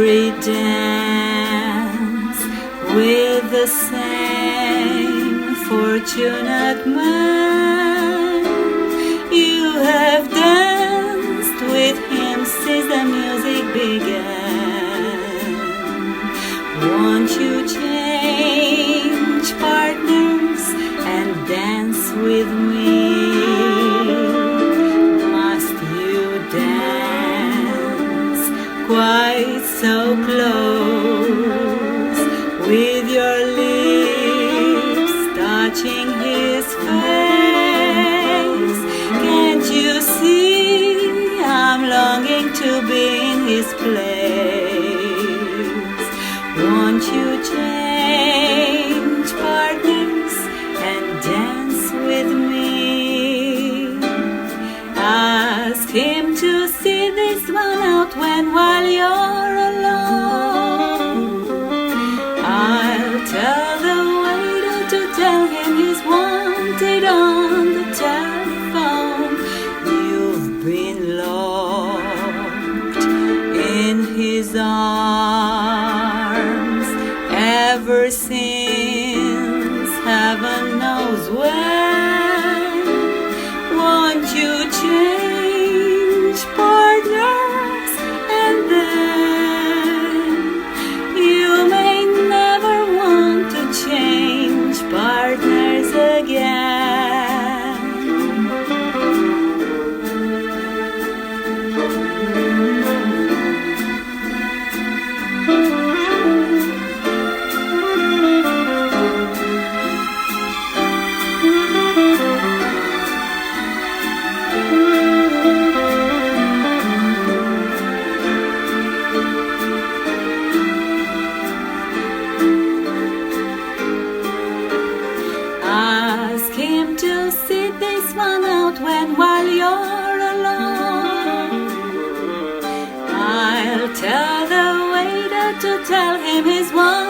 every dance with the same fortunate man. You have danced with him since the music began. Won't you change partners and dance with me? Must you dance quite so close, with your lips touching his face? Can't you see I'm longing to be in his place? Won't you change partners and dance with me? Ask him to see this one out while you're alone. I'll tell the waiter to tell him he's wanted on the telephone. You've been locked in his arms ever since heaven knows when. Won't you change partners, and then you may never want to change partners again. Ask him to sit this one out while you're alone. I'll tell the waiter to tell him he's one